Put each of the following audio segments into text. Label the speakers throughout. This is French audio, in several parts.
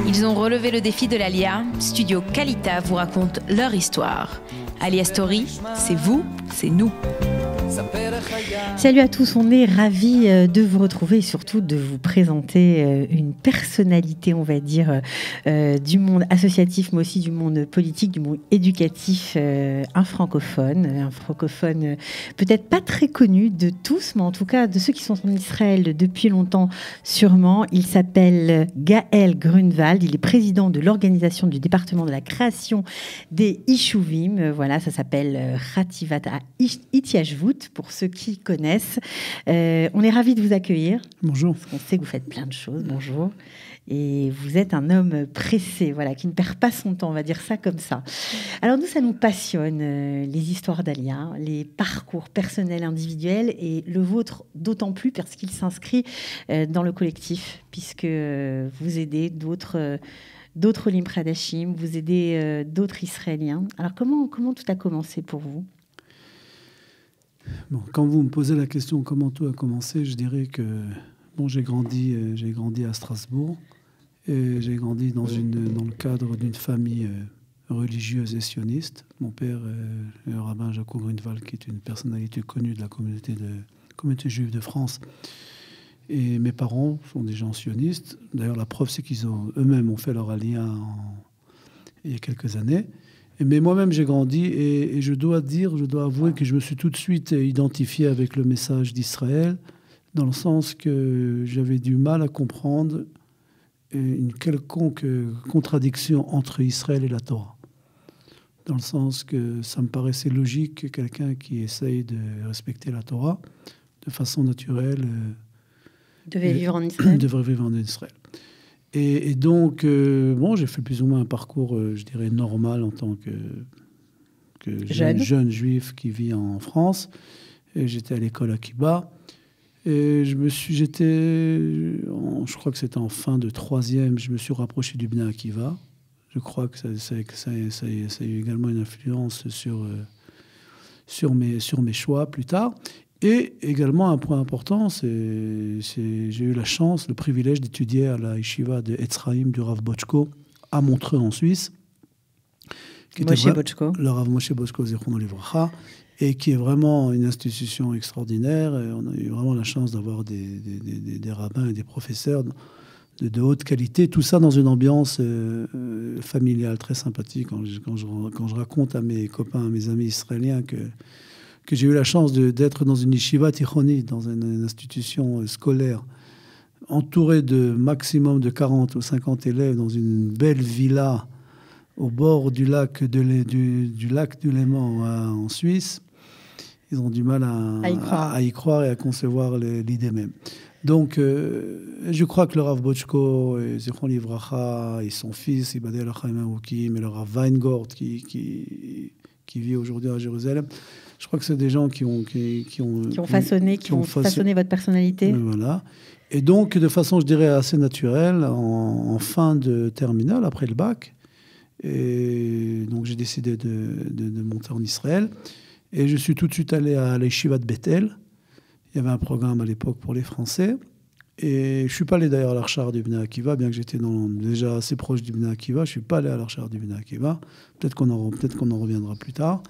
Speaker 1: Ils ont relevé le défi de l'Alia. Studio Kalita vous raconte leur histoire. Alia Story, c'est vous, c'est nous.
Speaker 2: Salut à tous, on est ravis de vous retrouver et surtout de vous présenter une personnalité, on va dire, du monde associatif, mais aussi du monde politique, du monde éducatif, un francophone peut-être pas très connu de tous, mais en tout cas de ceux qui sont en Israël depuis longtemps sûrement. Il s'appelle Gaël Grunwald, il est président de l'organisation du département de la création des Ishuvim. Voilà, ça s'appelle Khativat Ityashvut, pour ceux qui connaissent. On est ravis de vous accueillir.
Speaker 3: Bonjour.
Speaker 2: Parce qu'on sait que vous faites plein de choses. Bonjour. Et vous êtes un homme pressé, voilà, qui ne perd pas son temps, on va dire ça comme ça. Alors nous, ça nous passionne, les histoires d'Alia, les parcours personnels, individuels, et le vôtre d'autant plus parce qu'il s'inscrit dans le collectif, puisque vous aidez d'autres Olim Pradashim, vous aidez d'autres Israéliens. Alors comment tout a commencé pour vous ?
Speaker 3: Bon, quand vous me posez la question comment tout a commencé, je dirais que j'ai grandi à Strasbourg et j'ai grandi dans le cadre d'une famille religieuse et sioniste. Mon père, le rabbin Jacob Grunwald, qui est une personnalité connue de la communauté juive de France, et mes parents sont des gens sionistes. D'ailleurs, la preuve, c'est qu'ils eux-mêmes ont fait leur aliyah il y a quelques années. Mais moi-même, j'ai grandi et je dois avouer que je me suis tout de suite identifié avec le message d'Israël, dans le sens que j'avais du mal à comprendre une quelconque contradiction entre Israël et la Torah. Dans le sens que ça me paraissait logique que quelqu'un qui essaye de respecter la Torah de façon naturelle
Speaker 2: devrait vivre en Israël.
Speaker 3: Et donc, j'ai fait plus ou moins un parcours, je dirais, normal en tant que jeune juif qui vit en France. Et j'étais à l'école à Kiba. Et je crois que c'était en fin de troisième, je me suis rapproché du Bnei Akiva. Je crois que ça a eu également une influence sur mes choix plus tard. Et également, un point important, j'ai eu la chance, le privilège d'étudier à la yeshiva de Etzraïm du Rav Bochko à Montreux, en Suisse. Le Rav Moshe Bochko, Zichrono Livracha, et qui est vraiment une institution extraordinaire. Et on a eu vraiment la chance d'avoir des rabbins et des professeurs de haute qualité. Tout ça dans une ambiance familiale très sympathique. Quand je raconte à mes copains, à mes amis israéliens que j'ai eu la chance d'être dans une yeshiva tichonite, dans une institution scolaire, entouré de maximum de 40 ou 50 élèves, dans une belle villa au bord du lac du Léman en Suisse. Ils ont du mal à y croire et à concevoir l'idée même. Donc, je crois que le Rav Bochko, Zichron Livracha, et son fils, Ibadel Chaim Aoukim, et le Rav Weingord, qui vit aujourd'hui à Jérusalem, je crois que c'est des gens qui ont façonné
Speaker 2: votre personnalité.
Speaker 3: Voilà. Et donc, de façon, je dirais, assez naturelle, en fin de terminale, après le bac, et donc j'ai décidé de monter en Israël. Et je suis tout de suite allé à la yeshiva de Bethel. Il y avait un programme à l'époque pour les Français. Et je ne suis pas allé d'ailleurs à l'Archar du Bnei Akiva, bien que j'étais déjà assez proche du Bnei Akiva. Je ne suis pas allé à l'Archar du Bnei Akiva. Peut-être qu'on en reviendra plus tard.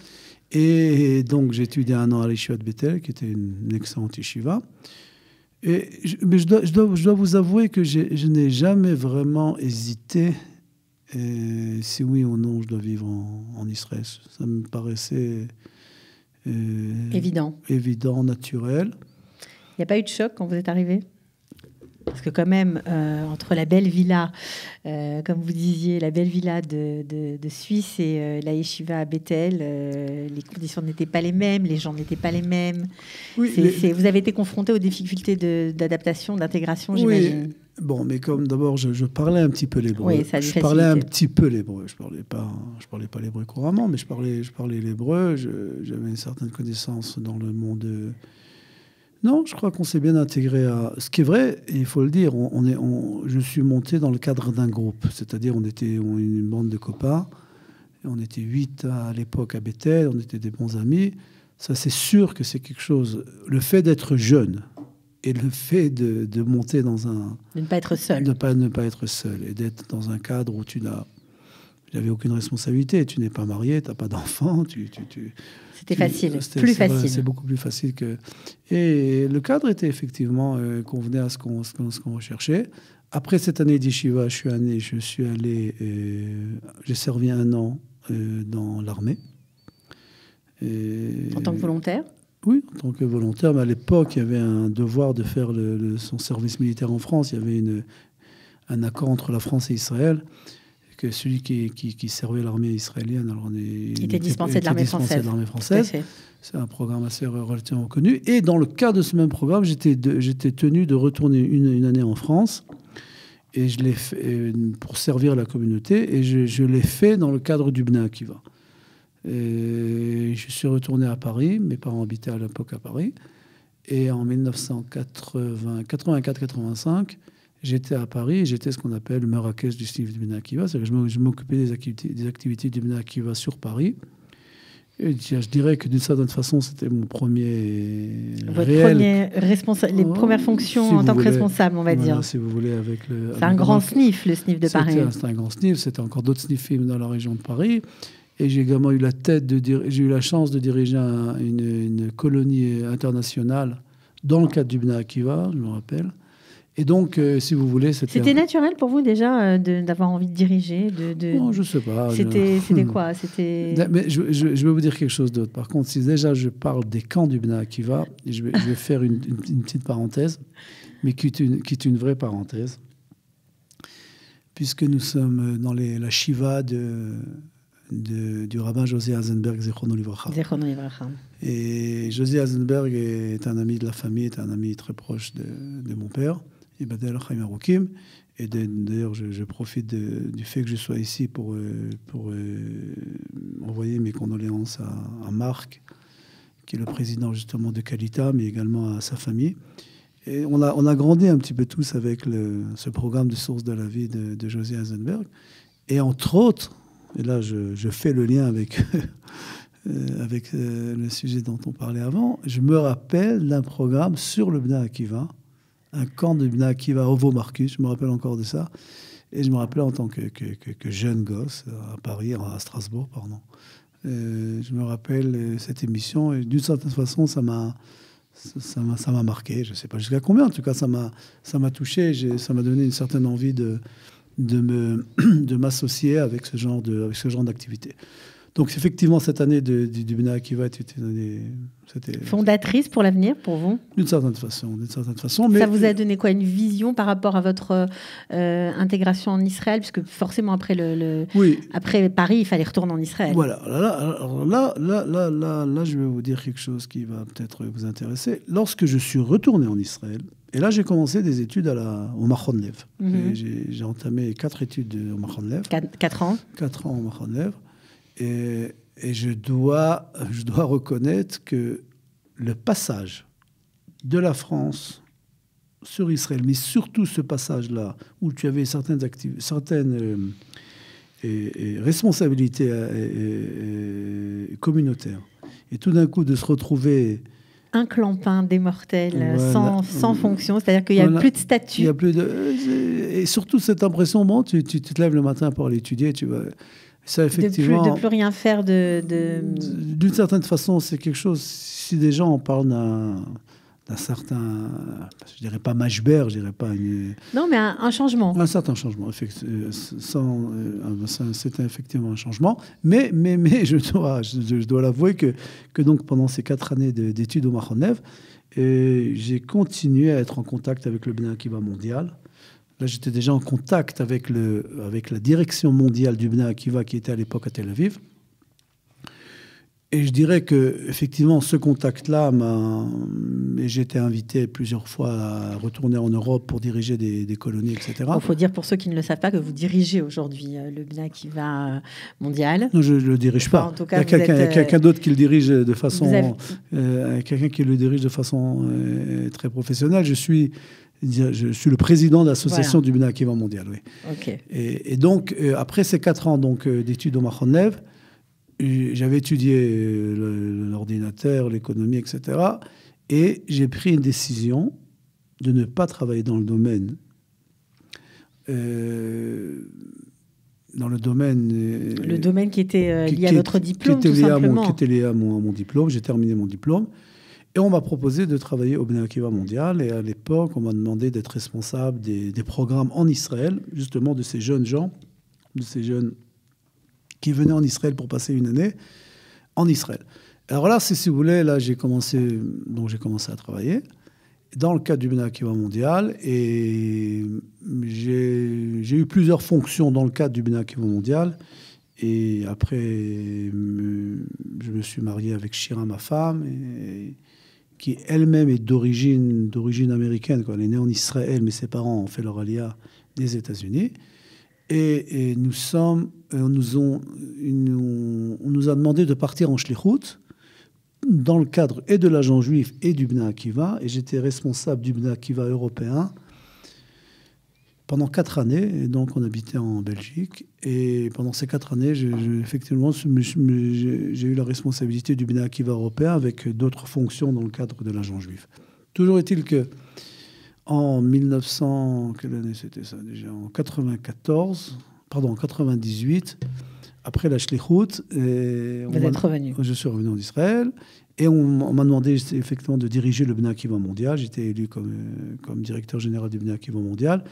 Speaker 3: Et donc, j'ai étudié un an à l'Yeshiva de Bethel, qui était une excellente yeshiva. Mais je dois vous avouer que je n'ai jamais vraiment hésité si oui ou non je dois vivre en Israël. Ça me paraissait
Speaker 2: évident,
Speaker 3: naturel.
Speaker 2: Il n'y a pas eu de choc quand vous êtes arrivé ? Parce que quand même, entre la belle villa, comme vous disiez, la belle villa de Suisse et la yeshiva à Bethel, les conditions n'étaient pas les mêmes, les gens n'étaient pas les mêmes. Oui, vous avez été confronté aux difficultés d'adaptation, d'intégration, j'imagine.
Speaker 3: Oui. Bon, mais comme d'abord, je parlais un petit peu l'hébreu.
Speaker 2: Oui, ça a
Speaker 3: je parlais un petit peu l'hébreu. Je parlais pas l'hébreu couramment, mais je parlais l'hébreu. J'avais une certaine connaissance dans le monde. Non, je crois qu'on s'est bien intégré à... Ce qui est vrai, et il faut le dire, je suis monté dans le cadre d'un groupe. C'est-à-dire, on était une bande de copains. Et on était 8 à l'époque à Bethel. On était des bons amis. Ça, c'est sûr que c'est quelque chose... Le fait d'être jeune et le fait de monter dans un...
Speaker 2: De ne pas être seul.
Speaker 3: Ne pas être seul et d'être dans un cadre où tu n'avais aucune responsabilité. Tu n'es pas marié, tu n'as pas d'enfant.
Speaker 2: C'était facile, plus facile.
Speaker 3: C'est beaucoup plus facile que... Et le cadre était effectivement convenait à ce qu'on recherchait. Après cette année d'Yeshiva, j'ai servi 1 an dans l'armée.
Speaker 2: En tant que volontaire?
Speaker 3: Oui, en tant que volontaire. Mais à l'époque, il y avait un devoir de faire son service militaire en France. Il y avait un accord entre la France et Israël, que celui qui servait l'armée israélienne, alors il
Speaker 2: était dispensé de l'armée française.
Speaker 3: C'est un programme assez relativement connu. Et dans le cadre de ce même programme, j'étais tenu de retourner une année en France. Et je l'ai fait pour servir la communauté. Et je l'ai fait dans le cadre du Bnei Akiva. Et je suis retourné à Paris. Mes parents habitaient à l'époque à Paris. Et en 1984-85, j'étais à Paris et j'étais ce qu'on appelle le Marrakech du Sniff du Bnei Akiva. C'est-à-dire que je m'occupais des activités du Bnei Akiva sur Paris. Et je dirais que d'une certaine façon, c'était mon premier
Speaker 2: les premières fonctions en tant que responsable, on va dire.
Speaker 3: Si vous voulez,
Speaker 2: c'est un grand sniff, le sniff de Paris.
Speaker 3: C'était un grand sniff. C'était encore d'autres sniffs dans la région de Paris. Et j'ai également eu j'ai eu la chance de diriger une colonie internationale dans le cadre du Bnei Akiva, je me rappelle. Et donc, si vous voulez,
Speaker 2: c'était naturel pour vous déjà d'avoir envie de diriger
Speaker 3: Non, je ne sais pas.
Speaker 2: C'était quoi?
Speaker 3: Mais je vais vous dire quelque chose d'autre. Par contre, si déjà je parle des camps du Bnei Akiva, je vais faire une petite parenthèse, mais qui est une vraie parenthèse, puisque nous sommes dans la Shiva du rabbin José Eisenberg, Zichrono Livracha. Et José Eisenberg est un ami de la famille, est un ami très proche de mon père. Et d'ailleurs, je profite du fait que je sois ici pour envoyer mes condoléances à Marc, qui est le président justement de Kalita, mais également à sa famille. Et on a grandi un petit peu tous avec ce programme de Source de la vie de José Eisenberg. Et entre autres, et là je fais le lien avec le sujet dont on parlait avant, je me rappelle d'un programme sur le Bnei Akiva, un camp de Bnei Akiva Ovo Marcus, je me rappelle encore de ça. Et je me rappelais en tant que jeune gosse à Paris, à Strasbourg, pardon. Je me rappelle cette émission et d'une certaine façon, ça m'a marqué. Je ne sais pas jusqu'à combien, en tout cas, ça m'a touché. Ça m'a donné une certaine envie de m'associer avec ce genre d'activité. Donc, effectivement, cette année du Bnei Akiva était une année...
Speaker 2: fondatrice pour l'avenir, pour vous? D'une
Speaker 3: certaine façon. Mais
Speaker 2: ça vous a donné quoi? Une vision par rapport à votre intégration en Israël? Puisque forcément, après après Paris, il fallait retourner en Israël.
Speaker 3: Voilà. Là, je vais vous dire quelque chose qui va peut-être vous intéresser. Lorsque je suis retourné en Israël, et là, j'ai commencé des études au Machon Lev. J'ai entamé 4 études au Machon Lev.
Speaker 2: 4 ans?
Speaker 3: 4 ans au Machon Lev. Et je dois reconnaître que le passage de la France sur Israël, mais surtout ce passage-là, où tu avais certaines responsabilités communautaires, et tout d'un coup de se retrouver...
Speaker 2: un clampin des mortels, voilà, sans fonction, c'est-à-dire qu'il n'y a plus de statut.
Speaker 3: Il y a plus et surtout cette impression, bon, tu te lèves le matin pour aller étudier, tu vas... Ça, effectivement,
Speaker 2: de plus rien faire
Speaker 3: D'une certaine façon, c'est quelque chose... Si des gens en parlent d'un certain... Je dirais pas mashber, je dirais pas...
Speaker 2: Non, mais un changement.
Speaker 3: Un certain changement. C'était effectivement un changement. Mais je dois l'avouer que donc, pendant ces 4 années d'études au Machon Lev, j'ai continué à être en contact avec le Bnei Akiva mondial. Là, j'étais déjà en contact avec la direction mondiale du Bnei Akiva qui était à l'époque à Tel Aviv. Et je dirais qu'effectivement, ce contact-là j'ai été invité plusieurs fois à retourner en Europe pour diriger des colonies, etc.
Speaker 2: Il faut dire pour ceux qui ne le savent pas que vous dirigez aujourd'hui le Bnei Akiva mondial.
Speaker 3: Non, je ne le dirige pas.
Speaker 2: En tout cas,
Speaker 3: il y a quelqu'un d'autre qui le dirige de façon... quelqu'un qui le dirige de façon très professionnelle. Je suis le président de l'association du Bnei Akiva mondial. Oui.
Speaker 2: Okay.
Speaker 3: Et donc, après ces 4 ans d'études au Machon Lev, j'avais étudié l'ordinateur, l'économie, etc. Et j'ai pris une décision de ne pas travailler dans le domaine
Speaker 2: le domaine qui était lié à votre diplôme, tout simplement.
Speaker 3: Qui était lié à mon diplôme. J'ai terminé mon diplôme. Et on m'a proposé de travailler au Bnei Akiva mondial. Et à l'époque, on m'a demandé d'être responsable des programmes en Israël, justement de ces jeunes gens, de ces jeunes qui venaient en Israël pour passer une année en Israël. Alors là, si vous voulez, là, j'ai commencé à travailler dans le cadre du Bnei Akiva mondial, et j'ai eu plusieurs fonctions dans le cadre du Bnei Akiva mondial. Et après, je me suis marié avec Shira, ma femme, qui elle-même est d'origine américaine, quoi. Elle est née en Israël, mais ses parents ont fait leur aliyah des États-Unis. Et on nous a demandé de partir en shlichut dans le cadre et de l'agent juif et du Bnei Akiva. Et j'étais responsable du Bnei Akiva européen pendant 4 années. Et donc, on habitait en Belgique. Et pendant ces 4 années, effectivement, j'ai eu la responsabilité du Bnei Akiva européen avec d'autres fonctions dans le cadre de l'agent juif. Toujours est-il que en 1900, quelle année c'était ça déjà ? En 98, après la shlichut, je suis revenu en Israël et on m'a demandé effectivement de diriger le Bnei Akiva mondial. J'étais élu comme directeur général du Bnei Akiva mondial.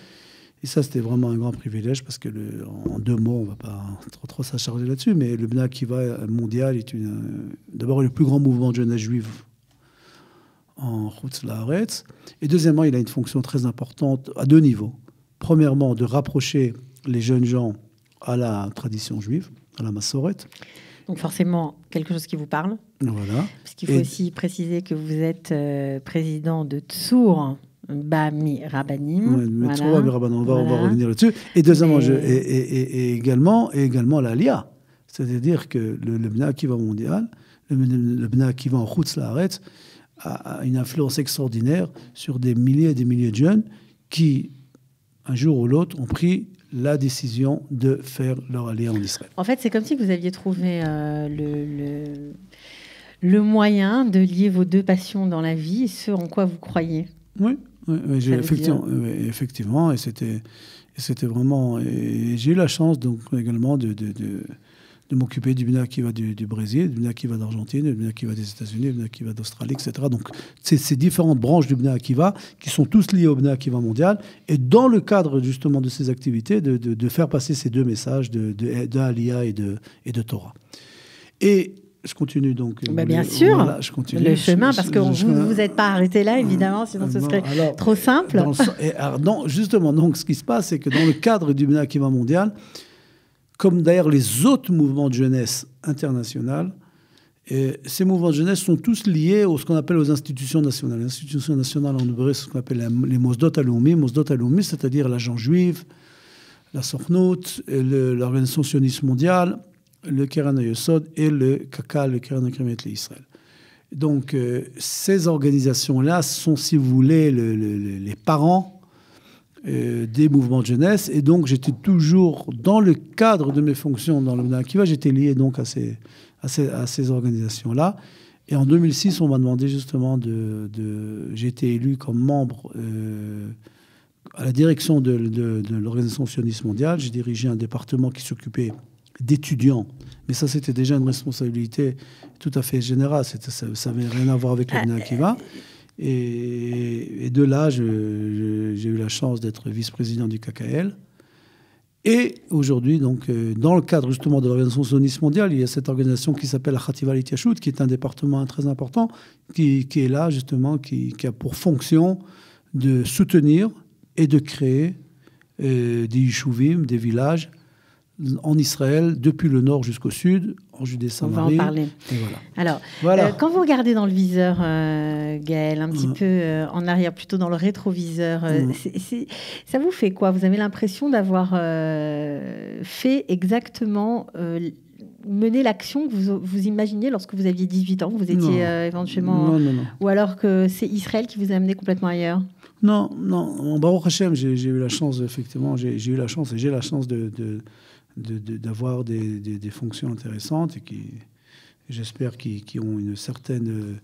Speaker 3: Et ça, c'était vraiment un grand privilège parce que, en 2 mots, on ne va pas trop s'acharner là-dessus, mais le Bnei Akiva mondial est d'abord le plus grand mouvement de jeunesse juive en Chutz La'aretz. Et deuxièmement, il a une fonction très importante à 2 niveaux. Premièrement, de rapprocher les jeunes gens à la tradition juive, à la Massoret.
Speaker 2: Donc forcément, quelque chose qui vous parle.
Speaker 3: Voilà.
Speaker 2: Parce qu'il faut aussi préciser que vous êtes président de Tsour Bami Rabbanim.
Speaker 3: Ouais, Tsour Bami Rabbanim, on va revenir là-dessus. Et deuxièmement, et également l'Aliyah. C'est-à-dire que le Bnei Akiva mondial, le Bnei Akiva en Chutz La'aretz, a une influence extraordinaire sur des milliers et des milliers de jeunes qui, un jour ou l'autre, ont pris la décision de faire leur aliyah en Israël.
Speaker 2: En fait, c'est comme si vous aviez trouvé le moyen de lier vos 2 passions dans la vie, ce en quoi vous croyez.
Speaker 3: Oui, effectivement, et c'était vraiment... Et j'ai eu la chance donc également de m'occuper du Bnei Akiva du Brésil, du Bnei Akiva d'Argentine, du Bnei Akiva des États-Unis, du Bnei Akiva d'Australie, etc. Donc, c'est ces différentes branches du Bnei Akiva qui sont tous liées au Bnei Akiva mondial. Et dans le cadre, justement, de ces activités, de faire passer ces 2 messages de Aliyah et de Torah. Et je continue donc.
Speaker 2: Bien sûr,
Speaker 3: voilà, je continue.
Speaker 2: Le chemin, parce que vous ne vous êtes pas arrêté là, évidemment, sinon ce serait trop simple.
Speaker 3: Justement, donc, ce qui se passe, c'est que dans le cadre du Bnei Akiva mondial, comme d'ailleurs les autres mouvements de jeunesse internationales, ces mouvements de jeunesse sont tous liés ce qu'on appelle aux institutions nationales. Les institutions nationales en hébreu, c'est ce qu'on appelle les Mosdot Haloumim, c'est-à-dire l'agent juif, la Sornout, l'Organisation sioniste mondiale, le Keren HaYesod et le Kakal, le Keren HaKremet l'Israël. Donc, ces organisations-là sont, si vous voulez, les parents des mouvements de jeunesse. Et donc, j'étais toujours, dans le cadre de mes fonctions dans le Bnei Akiva, j'étais lié donc à ces organisations-là. Et en 2006, on m'a demandé justement j'ai été élu comme membre à la direction de l'Organisation sioniste mondiale. J'ai dirigé un département qui s'occupait d'étudiants. Mais ça, c'était déjà une responsabilité tout à fait générale. Ça n'avait rien à voir avec le Bnei Akiva. Et de là, j'ai eu la chance d'être vice-président du KKL. Et aujourd'hui, donc, dans le cadre justement de l'Organisation sioniste mondiale, il y a cette organisation qui s'appelle la Chativa L'Itiyashut, qui est un département très important, qui est là justement, qui a pour fonction de soutenir et de créer des yishuvim, des villages, en Israël, depuis le nord jusqu'au sud, en Judée-Samarie.
Speaker 2: On va en parler.
Speaker 3: Et voilà.
Speaker 2: Quand vous regardez dans le viseur, Gaël, un petit peu en arrière, plutôt dans le rétroviseur, ça vous fait quoi ? Vous avez l'impression d'avoir fait exactement... mener l'action que vous imaginiez lorsque vous aviez 18 ans, que vous étiez éventuellement...
Speaker 3: Non.
Speaker 2: Ou alors que c'est Israël qui vous a amené complètement ailleurs ?
Speaker 3: Non. En Baruch Hashem, j'ai eu la chance, effectivement, j'ai eu la chance et j'ai la chance d'avoir des fonctions intéressantes et qui, j'espère, qui ont une certaine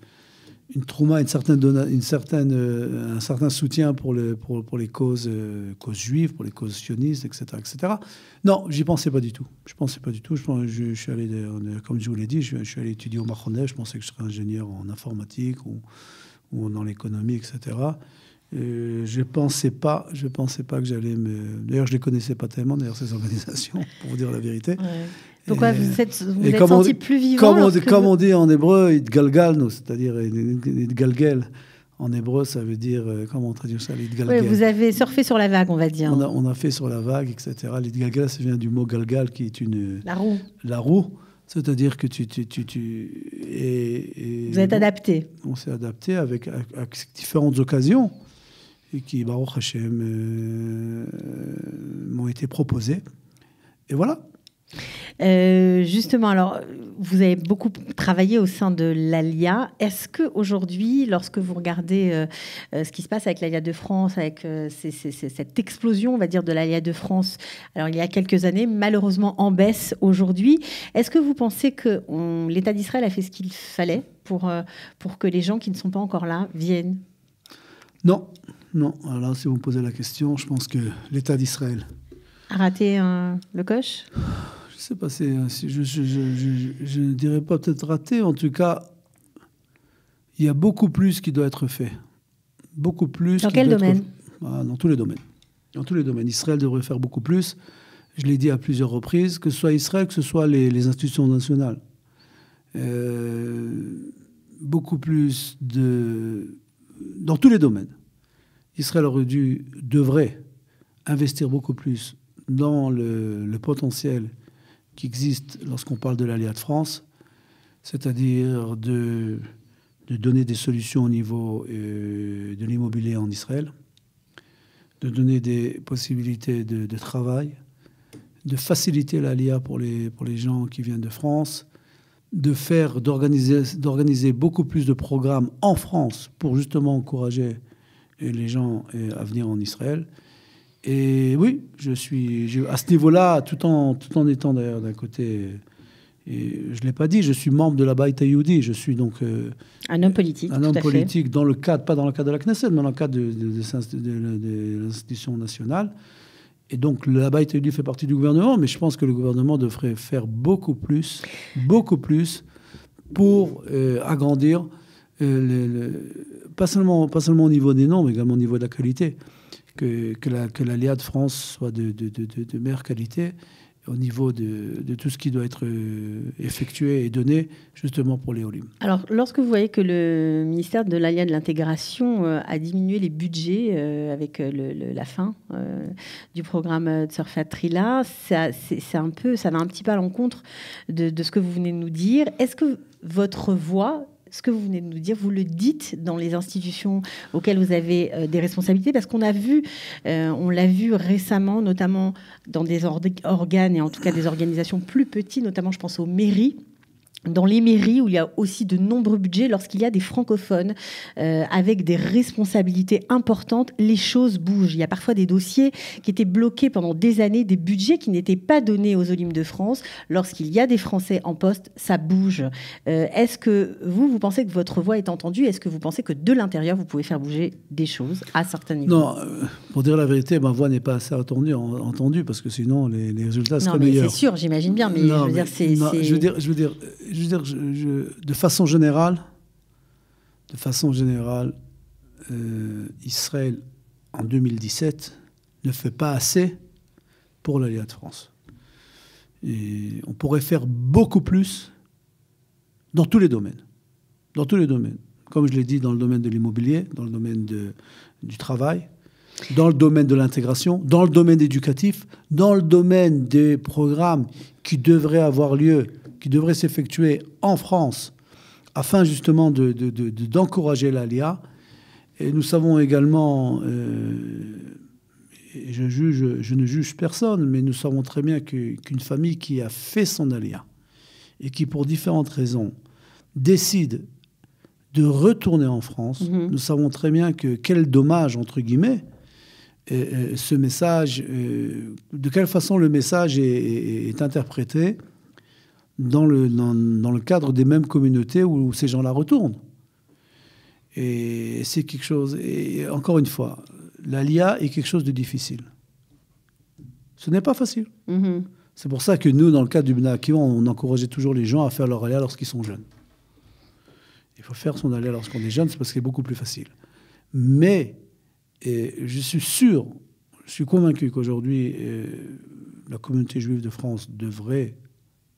Speaker 3: trouma, un certain soutien pour les causes juives, pour les causes sionistes, etc., etc. Non, j'y pensais pas du tout. Je suis allé, comme je vous l'ai dit, je suis allé étudier au Mahoneh. Je pensais que je serais ingénieur en informatique ou dans l'économie, etc. Je pensais pas que j'allais me... D'ailleurs, je les connaissais pas tellement, d'ailleurs, ces organisations, pour vous dire la vérité.
Speaker 2: Ouais. Pourquoi vous êtes senti plus vivant
Speaker 3: comme on dit en hébreu, itgalgalnu, c'est-à-dire itgalgel. En hébreu, ça veut dire... comment on traduit ça, l'itgalgel?
Speaker 2: Vous avez surfé sur la vague, on va dire.
Speaker 3: On a fait sur la vague, etc. L'itgalgel, ça vient du mot galgal, qui est
Speaker 2: la roue.
Speaker 3: La roue. C'est-à-dire que
Speaker 2: vous êtes adapté.
Speaker 3: On s'est adapté avec différentes occasions et qui, Baruch Hashem, m'ont été proposées. Et voilà.
Speaker 2: Justement, alors, vous avez beaucoup travaillé au sein de l'ALIA. Est-ce qu'aujourd'hui, lorsque vous regardez ce qui se passe avec l'ALIA de France, avec cette explosion, on va dire, de l'ALIA de France, alors il y a quelques années, malheureusement en baisse aujourd'hui, est-ce que vous pensez que l'État d'Israël a fait ce qu'il fallait pour que les gens qui ne sont pas encore là viennent?
Speaker 3: Non. Alors là, si vous me posez la question, je pense que l'État d'Israël
Speaker 2: a raté le coche?
Speaker 3: Je ne sais pas, je ne dirais pas peut-être raté. En tout cas, il y a beaucoup plus qui doit être fait. Beaucoup plus.
Speaker 2: Dans quel domaine?
Speaker 3: Dans tous les domaines. Dans tous les domaines. Israël devrait faire beaucoup plus. Je l'ai dit à plusieurs reprises, que ce soit Israël, que ce soit les institutions nationales. Beaucoup plus dans tous les domaines. Israël devrait investir beaucoup plus dans le potentiel qui existe lorsqu'on parle de l'Alliance de France, c'est-à-dire de donner des solutions au niveau de l'immobilier en Israël, de donner des possibilités de travail, de faciliter l'ALIA pour les gens qui viennent de France, d'organiser beaucoup plus de programmes en France pour justement encourager les gens à venir en Israël. Et oui, à ce niveau-là, tout en étant d'ailleurs d'un côté, et je ne l'ai pas dit, je suis membre de la Beit HaYehudi, je suis donc
Speaker 2: un homme politique.
Speaker 3: Un homme politique pas dans le cadre de la Knesset, mais dans le cadre de l'institution nationale. Et donc la Beit HaYehudi fait partie du gouvernement, mais je pense que le gouvernement devrait faire beaucoup plus pour agrandir, pas seulement au niveau des noms, mais également au niveau de la qualité. Que l'ALIA de France soit de meilleure qualité au niveau de tout ce qui doit être effectué et donné justement pour les Olim.
Speaker 2: Alors, lorsque vous voyez que le ministère de l'ALIA de l'intégration a diminué les budgets avec la fin du programme Tzorfat Trila, ça va un petit peu à l'encontre de ce que vous venez de nous dire. Est-ce que votre voix, ce que vous venez de nous dire, vous le dites dans les institutions auxquelles vous avez des responsabilités? Parce qu'on a vu, on l'a vu récemment, notamment dans des organes et en tout cas des organisations plus petites, notamment je pense aux mairies. Dans les mairies où il y a aussi de nombreux budgets, lorsqu'il y a des francophones avec des responsabilités importantes, les choses bougent. Il y a parfois des dossiers qui étaient bloqués pendant des années, des budgets qui n'étaient pas donnés aux Olim de France. Lorsqu'il y a des Français en poste, ça bouge. Est-ce que vous pensez que votre voix est entendue? Est-ce que vous pensez que de l'intérieur, vous pouvez faire bouger des choses à certains niveaux?
Speaker 3: Non, pour dire la vérité, ma voix n'est pas assez entendue parce que sinon les résultats seraient meilleurs.
Speaker 2: C'est sûr, j'imagine bien, mais
Speaker 3: non,
Speaker 2: je veux dire,
Speaker 3: de façon générale, Israël, en 2017, ne fait pas assez pour l'Alliance de France. Et on pourrait faire beaucoup plus dans tous les domaines. Dans tous les domaines. Comme je l'ai dit, dans le domaine de l'immobilier, dans le domaine du travail, dans le domaine de l'intégration, dans le domaine éducatif, dans le domaine des programmes qui devraient avoir lieu, qui devrait s'effectuer en France afin justement d'encourager l'ALIA. Et nous savons également, et je ne juge personne, mais nous savons très bien qu'une famille qui a fait son ALIA et qui, pour différentes raisons, décide de retourner en France, nous savons très bien que quel dommage, entre guillemets, ce message, de quelle façon le message est interprété dans le cadre des mêmes communautés où ces gens-là retournent. Et c'est quelque chose... Et encore une fois, l'ALIA est quelque chose de difficile. Ce n'est pas facile. C'est pour ça que nous, dans le cadre du Bnei Akiva, on encourageait toujours les gens à faire leur ALIA lorsqu'ils sont jeunes. Il faut faire son ALIA lorsqu'on est jeune, c'est parce que c'est beaucoup plus facile. Mais je suis sûr, je suis convaincu qu'aujourd'hui, la communauté juive de France devrait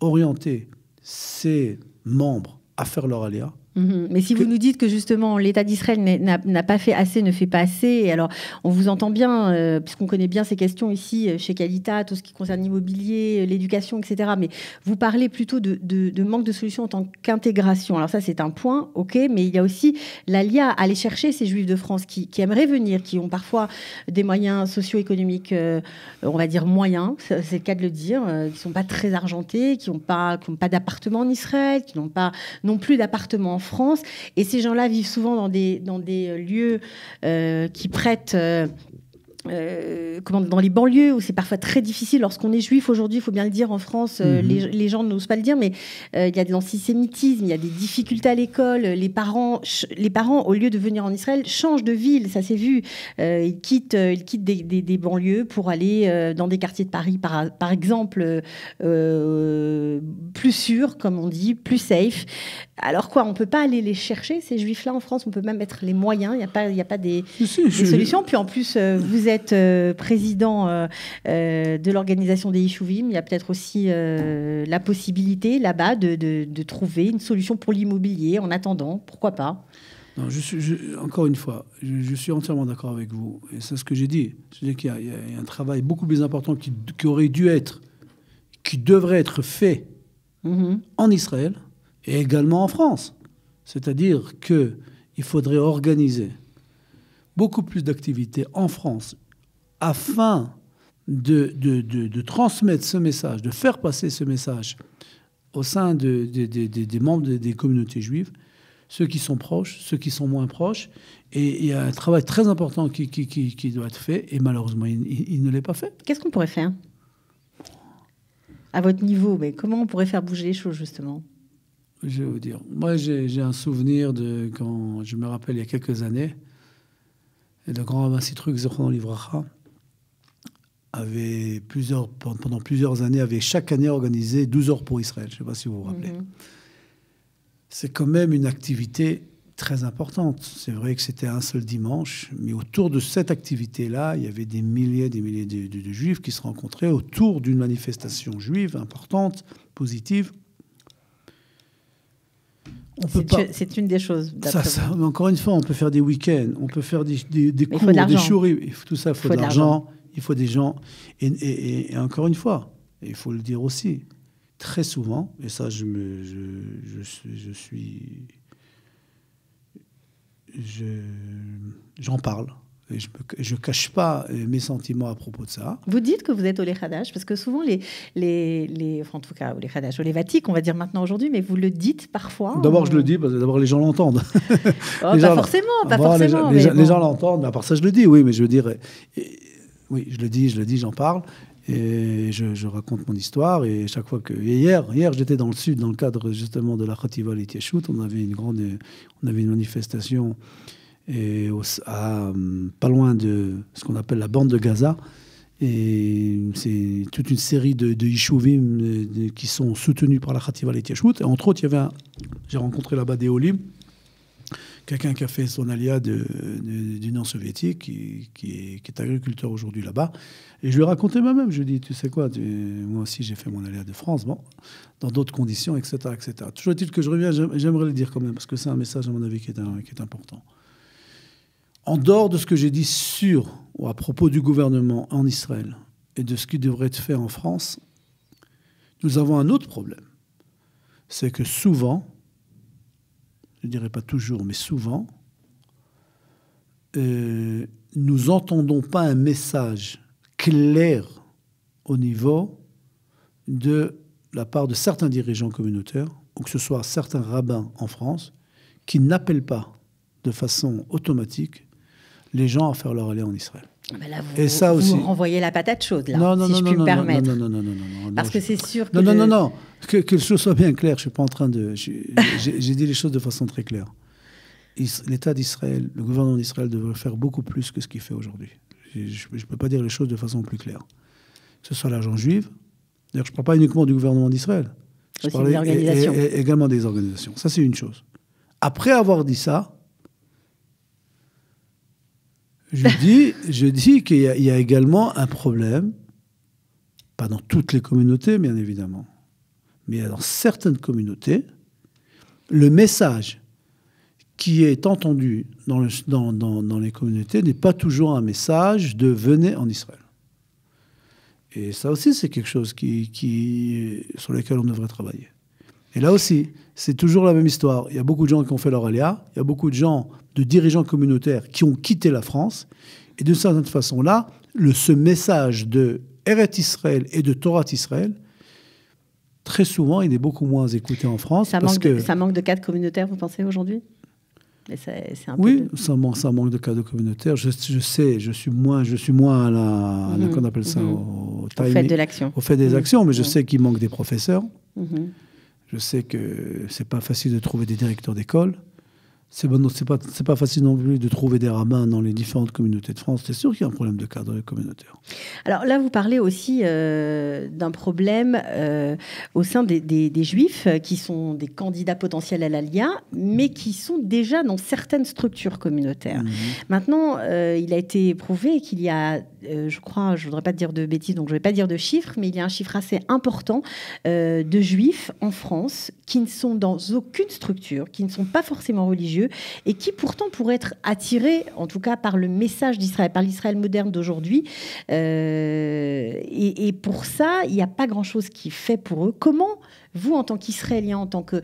Speaker 3: orienter ses membres à faire leur ALIA.
Speaker 2: Mais si vous nous dites que justement l'État d'Israël n'a pas fait assez, ne fait pas assez, et alors on vous entend bien, puisqu'on connaît bien ces questions ici chez Qualita, tout ce qui concerne l'immobilier, l'éducation, etc. Mais vous parlez plutôt de manque de solutions en tant qu'intégration. Alors ça, c'est un point, ok, mais il y a aussi l'ALIA, aller chercher ces Juifs de France qui aimeraient venir, qui ont parfois des moyens socio-économiques, on va dire moyens, c'est le cas de le dire, qui ne sont pas très argentés, qui n'ont pas d'appartement en Israël, qui n'ont pas non plus d'appartement en France, et ces gens-là vivent souvent dans des lieux qui prêtent dans les banlieues où c'est parfois très difficile lorsqu'on est juif aujourd'hui, il faut bien le dire en France, les gens n'osent pas le dire, mais il y a de l'antisémitisme, il y a des difficultés à l'école, les parents au lieu de venir en Israël changent de ville, ça s'est vu, ils quittent des banlieues pour aller dans des quartiers de Paris par exemple plus sûrs, comme on dit, plus safe. Alors quoi, on peut pas aller les chercher ces juifs-là en France, on peut même mettre les moyens, il y a pas des solutions, puis en plus vous êtes président de l'organisation des Yishuvim. Il y a peut-être aussi la possibilité là-bas de trouver une solution pour l'immobilier en attendant. Pourquoi pas?
Speaker 3: Non, encore une fois, je suis entièrement d'accord avec vous. Et c'est ce que j'ai dit. Je dis qu'il y a un travail beaucoup plus important qui aurait dû être, qui devrait être fait en Israël et également en France. C'est-à-dire qu'il faudrait organiser beaucoup plus d'activités en France afin de transmettre ce message, de faire passer ce message au sein des membres des communautés juives, ceux qui sont proches, ceux qui sont moins proches. Et il y a un travail très important qui doit être fait, et malheureusement, il ne l'est pas fait.
Speaker 2: Qu'est-ce qu'on pourrait faire à votre niveau? Mais comment on pourrait faire bouger les choses, justement?
Speaker 3: Je vais vous dire. Moi, j'ai un souvenir de quand, je me rappelle, il y a quelques années, le grand rabbin Sitruk Zichrono Livracha avait pendant plusieurs années, avait chaque année organisé 12 heures pour Israël. Je ne sais pas si vous vous rappelez. C'est quand même une activité très importante. C'est vrai que c'était un seul dimanche, mais autour de cette activité-là, il y avait des milliers de juifs qui se rencontraient autour d'une manifestation juive importante, positive.
Speaker 2: C'est une des choses.
Speaker 3: Encore une fois, on peut faire des week-ends, on peut faire des cours, des chouris. Tout ça, il faut de l'argent, il faut des gens. Et encore une fois, il faut le dire aussi, très souvent, et ça, j'en parle. Et je ne cache pas mes sentiments à propos de ça.
Speaker 2: Vous dites que vous êtes Olé Hadash, parce que souvent, enfin, en tout cas, Olé Hadash, Olé Vatik, on va dire maintenant aujourd'hui, mais vous le dites parfois.
Speaker 3: D'abord, je le dis, parce que d'abord, les gens l'entendent.
Speaker 2: Pas forcément.
Speaker 3: Les gens l'entendent, mais à part ça, je le dis, oui, mais je veux dire, oui, je le dis, j'en parle, et je raconte mon histoire, et chaque fois que... Et hier, j'étais dans le sud, dans le cadre justement de la Khativa L'Itieshut, on avait une manifestation pas loin de ce qu'on appelle la bande de Gaza. Et c'est toute une série de Yishuvim qui sont soutenus par la Khativa L'Itieshut. Et entre autres, j'ai rencontré là-bas des Olim, quelqu'un qui a fait son alia d'Union soviétique, qui est agriculteur aujourd'hui là-bas. Et je lui ai raconté moi-même. Je lui ai dit, tu sais quoi, moi aussi j'ai fait mon alia de France, bon, dans d'autres conditions, etc. etc. Toujours est-il que je reviens, j'aimerais le dire quand même, parce que c'est un message, à mon avis, qui est important. En dehors de ce que j'ai dit ou à propos du gouvernement en Israël et de ce qui devrait être fait en France, nous avons un autre problème. C'est que souvent, je ne dirais pas toujours, mais souvent, nous n'entendons pas un message clair au niveau de la part de certains dirigeants communautaires, ou que ce soit certains rabbins en France, qui n'appellent pas de façon automatique les gens à faire leur aller en Israël.
Speaker 2: Là, vous renvoyez la patate chaude, là, si je puis me permettre.
Speaker 3: Non.
Speaker 2: Parce que c'est sûr que...
Speaker 3: Que les choses soient bien claires. Je ne suis pas en train de... J'ai dit les choses de façon très claire. l'État d'Israël, le gouvernement d'Israël devrait faire beaucoup plus que ce qu'il fait aujourd'hui. Je ne peux pas dire les choses de façon plus claire. Que ce soit l'argent juif. D'ailleurs, je ne parle pas uniquement du gouvernement d'Israël. Je parle également des organisations. Ça, c'est une chose. Après avoir dit ça, je dis qu'il y a également un problème, pas dans toutes les communautés, bien évidemment, mais dans certaines communautés, le message qui est entendu dans les communautés n'est pas toujours un message de « venez en Israël ». Et ça aussi, c'est quelque chose sur lequel on devrait travailler. Et là aussi, c'est toujours la même histoire. Il y a beaucoup de gens qui ont fait leur aléa, il y a beaucoup de gens, de dirigeants communautaires qui ont quitté la France. Et d'une certaine façon-là, ce message de Eretz Israël et de Torah Israël, très souvent, il est beaucoup moins écouté en France.
Speaker 2: Ça manque de cadres communautaires, vous pensez, aujourd'hui ?
Speaker 3: Oui, ça manque de cadres communautaires. Je sais, je suis moins à qu'on appelle ça, au
Speaker 2: fait de l'action.
Speaker 3: Au fait des actions, mais je sais qu'il manque des professeurs. Je sais que c'est pas facile de trouver des directeurs d'école. C'est pas facile non plus de trouver des rabbins dans les différentes communautés de France. C'est sûr qu'il y a un problème de cadre communautaire.
Speaker 2: Alors là, vous parlez aussi d'un problème au sein des Juifs qui sont des candidats potentiels à l'Alia, mais qui sont déjà dans certaines structures communautaires. Maintenant, il a été prouvé qu'il y a, je crois, je ne voudrais pas dire de bêtises, donc je ne vais pas dire de chiffres, mais il y a un chiffre assez important de Juifs en France qui ne sont dans aucune structure, qui ne sont pas forcément religieux, et qui pourtant pourraient être attirés, en tout cas par le message d'Israël, par l'Israël moderne d'aujourd'hui. Et pour ça, il n'y a pas grand-chose qui est fait pour eux. Comment, vous, en tant qu'Israélien, en tant que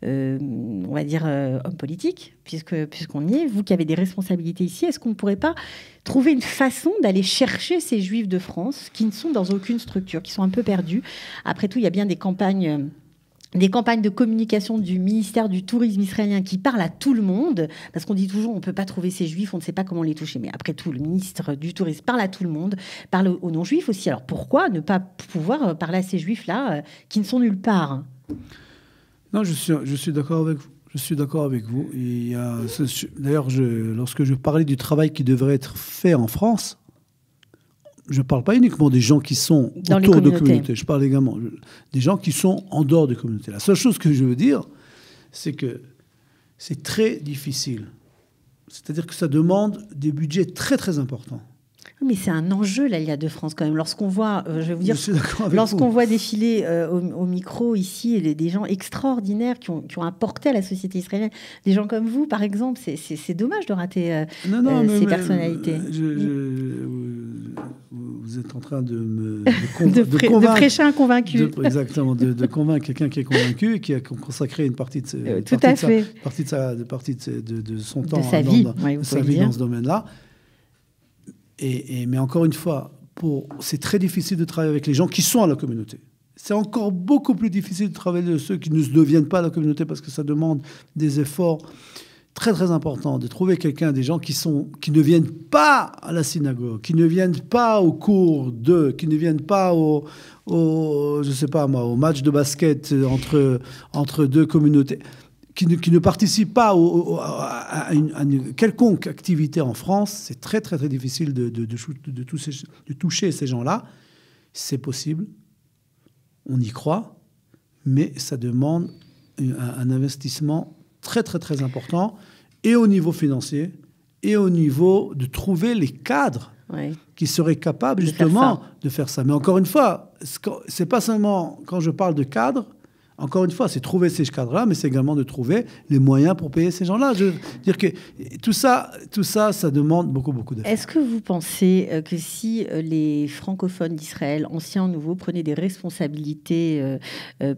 Speaker 2: on va dire, homme politique, puisqu'on y est, vous qui avez des responsabilités ici, est-ce qu'on ne pourrait pas trouver une façon d'aller chercher ces Juifs de France qui ne sont dans aucune structure, qui sont un peu perdus ? Après tout, il y a bien des campagnes de communication du ministère du Tourisme israélien qui parlent à tout le monde, parce qu'on dit toujours on ne peut pas trouver ces juifs, on ne sait pas comment les toucher. Mais après tout, le ministre du Tourisme parle à tout le monde, parle aux non-juifs aussi. Alors pourquoi ne pas pouvoir parler à ces juifs-là qui ne sont nulle part ?
Speaker 3: Non, je suis d'accord avec vous. Je suis d'accord avec vous. D'ailleurs, lorsque je parlais du travail qui devrait être fait en France, je ne parle pas uniquement des gens qui sont autour de communautés. Je parle également des gens qui sont en dehors de communautés. La seule chose que je veux dire, c'est que c'est très difficile. C'est-à-dire que ça demande des budgets très, très importants.
Speaker 2: Mais c'est un enjeu, l'Alia de France, quand même. Lorsqu'on voit, je vais vous dire, lorsqu'on voit défiler au micro ici des gens extraordinaires qui ont apporté à la société israélienne, des gens comme vous, par exemple, c'est dommage de rater ces personnalités.
Speaker 3: Vous êtes en train de
Speaker 2: de prêcher un convaincu.
Speaker 3: Exactement, de convaincre quelqu'un qui est convaincu et qui a consacré une partie de son temps,
Speaker 2: de sa vie,
Speaker 3: dans ce domaine-là. Mais encore une fois, c'est très difficile de travailler avec les gens qui sont à la communauté. C'est encore beaucoup plus difficile de travailler avec ceux qui ne deviennent pas à la communauté parce que ça demande des efforts très très importants de trouver des gens qui ne viennent pas à la synagogue, qui ne viennent pas au cours qui ne viennent pas au match de basket entre deux communautés. Qui ne participent pas à une quelconque activité en France, c'est très, très, très difficile de toucher ces gens-là. C'est possible, on y croit, mais ça demande un investissement très, très, très important, et au niveau financier, et au niveau de trouver les cadres qui seraient capables, justement, de faire ça. Mais encore une fois, c'est pas seulement, quand je parle de cadres, encore une fois, c'est trouver ces cadres-là, mais c'est également de trouver les moyens pour payer ces gens-là. Je veux dire que tout ça, ça demande beaucoup, beaucoup d'efforts.
Speaker 2: Est-ce que vous pensez que si les francophones d'Israël, anciens ou nouveaux, prenaient des responsabilités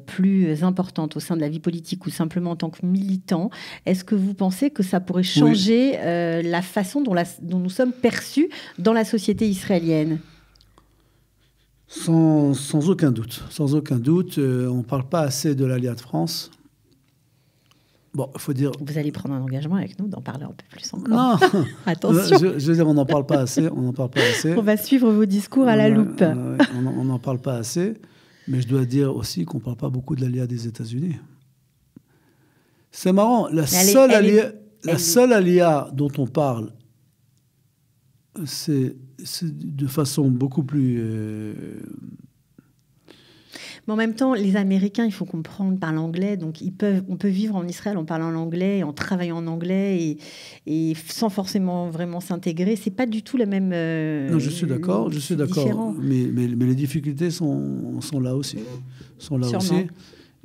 Speaker 2: plus importantes au sein de la vie politique ou simplement en tant que militants, est-ce que vous pensez que ça pourrait changer la façon dont nous sommes perçus dans la société israélienne ?
Speaker 3: Sans aucun doute. Sans aucun doute. On ne parle pas assez de l'Alia de France. Bon, il faut dire...
Speaker 2: Vous allez prendre un engagement avec nous d'en parler un peu plus encore.
Speaker 3: Non.
Speaker 2: Attention.
Speaker 3: Je veux dire, on n'en parle pas assez. On
Speaker 2: va suivre vos discours à la loupe.
Speaker 3: On n'en parle pas assez. Mais je dois dire aussi qu'on ne parle pas beaucoup de l'Alia des États-Unis. C'est marrant. La seule alia dont on parle, c'est de façon beaucoup plus...
Speaker 2: Mais en même temps, les Américains, il faut comprendre, parlent anglais, donc on peut vivre en Israël en parlant l'anglais, en travaillant en anglais, et sans forcément vraiment s'intégrer. C'est pas du tout la même.
Speaker 3: Non, je suis d'accord, mais les difficultés sont là aussi,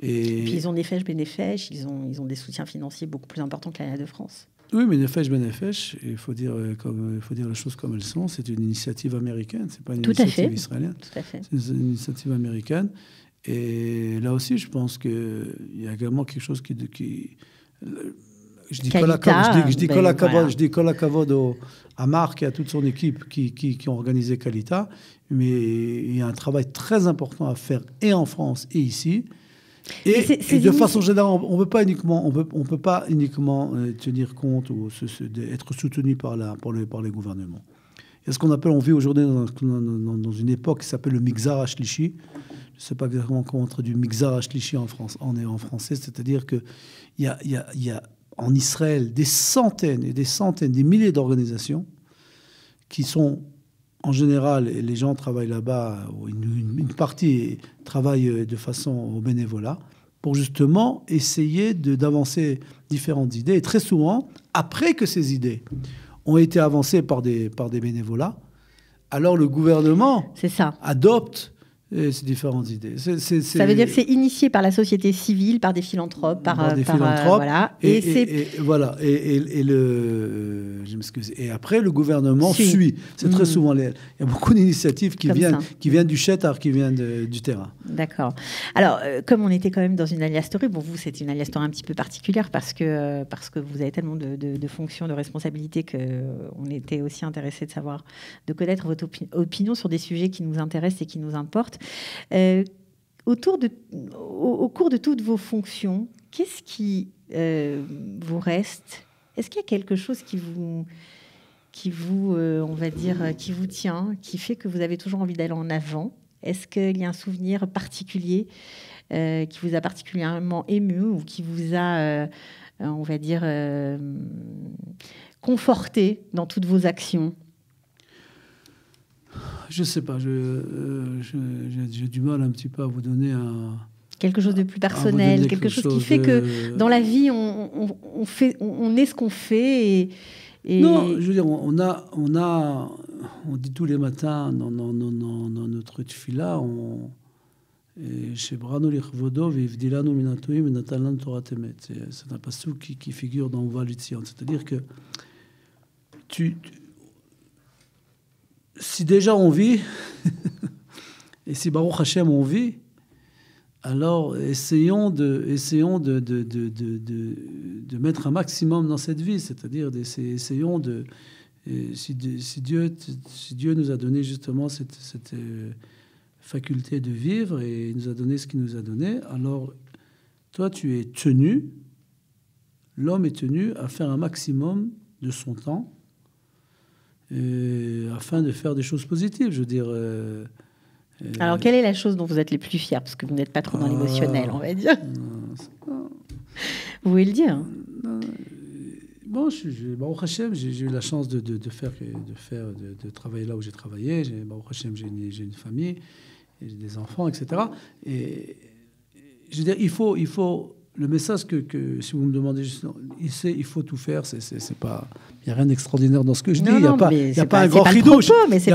Speaker 2: Et puis ils ont des fèches bénéfèches, ils ont des soutiens financiers beaucoup plus importants que l'Alliance de France.
Speaker 3: Oui, mais Nefesh Benefesh, il faut dire les choses comme elles sont. C'est une initiative américaine, c'est pas une initiative israélienne.
Speaker 2: Tout à fait.
Speaker 3: C'est une initiative américaine. Et là aussi, je pense qu'il y a également quelque chose qui je dis Kol HaKavod à Marc et à toute son équipe qui ont organisé Kalita, mais il y a un travail très important à faire et en France et ici. Et de façon générale, on ne peut pas uniquement tenir compte ou être soutenu par les gouvernements. Il y a ce qu'on appelle, on vit aujourd'hui dans une époque qui s'appelle le Migzar HaShlishi. Je ne sais pas exactement comment traduire Migzar HaShlishi en français, c'est-à-dire qu'il y a en Israël des centaines et des centaines, des milliers d'organisations qui sont, en général, et les gens travaillent là-bas, une partie travaille de façon au bénévolat, pour justement essayer d'avancer différentes idées. Et très souvent, après que ces idées ont été avancées par des bénévolats, alors le gouvernement adopte ces différentes idées.
Speaker 2: Ça veut dire que c'est initié par la société civile, par des philanthropes,
Speaker 3: voilà. Je m'excuse. Et après, le gouvernement suit. C'est très souvent il y a beaucoup d'initiatives qui viennent du Shetar, qui viennent du terrain.
Speaker 2: D'accord. Alors, comme on était quand même dans une Aliyah Story, vous, c'est une Aliyah Story un petit peu particulière parce que vous avez tellement de fonctions, de responsabilités qu'on était aussi intéressé de connaître votre opinion sur des sujets qui nous intéressent et qui nous importent. Au cours de toutes vos fonctions, qu'est-ce qui vous reste? Est-ce qu'il y a quelque chose qui vous on va dire, qui vous tient, qui fait que vous avez toujours envie d'aller en avant? Est-ce qu'il y a un souvenir particulier qui vous a particulièrement ému ou qui vous a, on va dire, conforté dans toutes vos actions?
Speaker 3: Je ne sais pas, j'ai du mal un petit peu à vous donner
Speaker 2: quelque chose de plus personnel, quelque chose qui fait que dans la vie, on est ce qu'on fait.
Speaker 3: Non, je veux dire, on dit tous les matins dans notre tefila, chez Brano Lichvodov et Vdilano Minatoim et Natalan Torah Temet. C'est un passage qui figure dans Uva Lutzion. C'est-à-dire que si déjà on vit, et si Baruch Hashem on vit, alors essayons de mettre un maximum dans cette vie, c'est-à-dire essayons de... Si Dieu nous a donné justement cette faculté de vivre et il nous a donné ce qu'il nous a donné, alors toi tu es tenu, l'homme est tenu à faire un maximum de son temps afin de faire des choses positives, je veux dire.
Speaker 2: Alors, quelle est la chose dont vous êtes les plus fiers? Parce que vous n'êtes pas trop dans l'émotionnel, on va dire. Vous pouvez le dire.
Speaker 3: Bon, Baruch Hashem, j'ai eu la chance de travailler là où j'ai travaillé. Baruch Hashem, j'ai une famille, et j'ai des enfants, etc. Et je veux dire, il faut le message que si vous me demandez, il faut tout faire. C'est pas, il n'y a rien d'extraordinaire dans ce que je dis. Il n'y a pas un grand chidouche.
Speaker 2: Mais c'est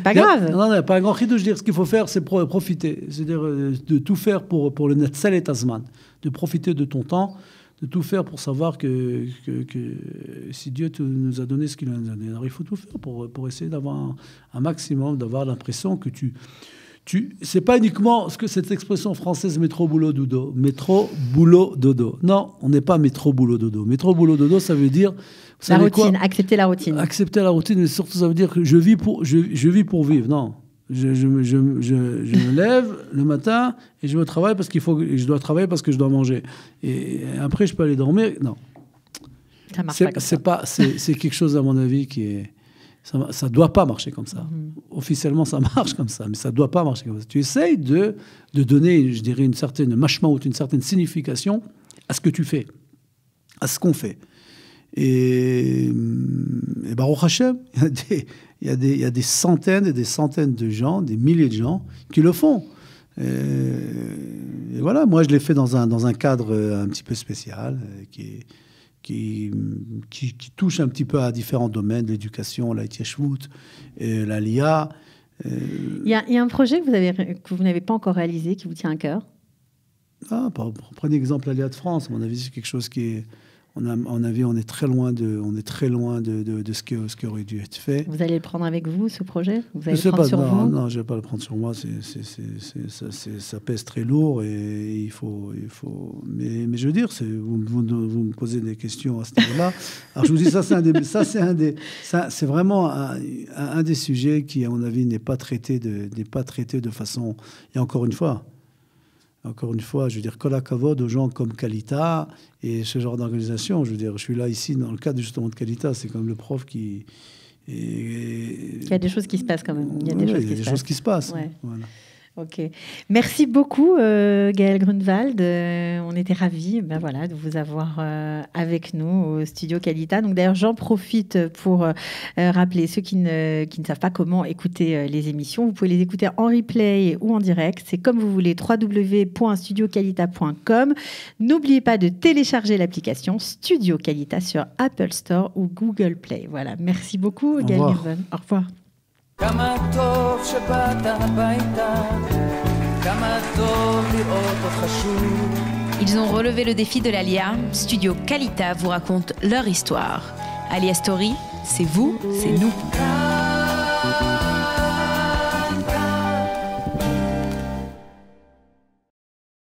Speaker 2: pas grave.
Speaker 3: Non, il n'y a pas un grand chidouche. Ce qu'il faut faire, c'est profiter. C'est-à-dire de tout faire pour le Netzel et Tazman, de profiter de ton temps, de tout faire pour savoir que si Dieu nous a donné ce qu'il nous a donné, alors il faut tout faire pour essayer d'avoir un maximum, d'avoir l'impression que c'est pas uniquement ce que cette expression française métro boulot dodo. Métro boulot dodo. Non, on n'est pas métro boulot dodo. Métro boulot dodo, ça veut dire
Speaker 2: la routine. Accepter la routine.
Speaker 3: Accepter la routine, mais surtout ça veut dire que je vis pour vivre. Non, je me lève le matin et je vais au travail parce je dois travailler parce que je dois manger. Et après je peux aller dormir. Non,
Speaker 2: ça marche pas comme ça.
Speaker 3: C'est quelque chose à mon avis qui est. Ça ne doit pas marcher comme ça. Officiellement, ça marche comme ça, mais ça ne doit pas marcher comme ça. Tu essayes de donner, je dirais, une certaine mashmaout, une certaine signification à ce que tu fais. à ce qu'on fait. Et Baruch Hashem, il y a des centaines et des centaines de gens, des milliers de gens qui le font. Et voilà, moi je l'ai fait dans un cadre un petit peu spécial, qui touche un petit peu à différents domaines, l'éducation, la Yeshut, la LIA.
Speaker 2: Il y a un projet que vous n'avez pas encore réalisé, qui vous tient à cœur?
Speaker 3: Prenez exemple l'Aliyah de France. À mon avis, c'est quelque chose qui est... on est très loin de ce qui aurait dû être fait.
Speaker 2: Vous allez le prendre avec vous, ce projet? Vous allez
Speaker 3: le
Speaker 2: prendre sur vous?
Speaker 3: Non, je ne vais pas le prendre sur moi. Ça pèse très lourd et il faut. Mais je veux dire, vous me posez des questions à ce niveau-là. Alors je vous dis, c'est vraiment un des sujets qui, à mon avis, n'est pas traité de façon. Et encore une fois, je veux dire, kol hakavod aux gens comme Kalita et ce genre d'organisation. Je veux dire, je suis là ici dans le cadre justement de Kalita. C'est comme le prof qui...
Speaker 2: Il y a des choses qui se passent quand même. Il y a des
Speaker 3: choses qui se passent.
Speaker 2: Ouais.
Speaker 3: Voilà.
Speaker 2: Ok. Merci beaucoup, Gaël Grunwald. On était ravis de vous avoir avec nous au studio Kalita. Donc, d'ailleurs, j'en profite pour rappeler ceux qui ne savent pas comment écouter les émissions. Vous pouvez les écouter en replay ou en direct. C'est comme vous voulez, www.studiokalita.com. N'oubliez pas de télécharger l'application Studio Kalita sur Apple Store ou Google Play. Voilà. Merci beaucoup, Gaël Grunwald. Au revoir.
Speaker 4: כמה טוב שבאת הביתה, כמה טוב לראות אותך שוב.
Speaker 1: Ils ont relevé le défi de l'Alia. Studio Kalita vous raconte leur histoire. Alia Story, c'est vous, c'est nous.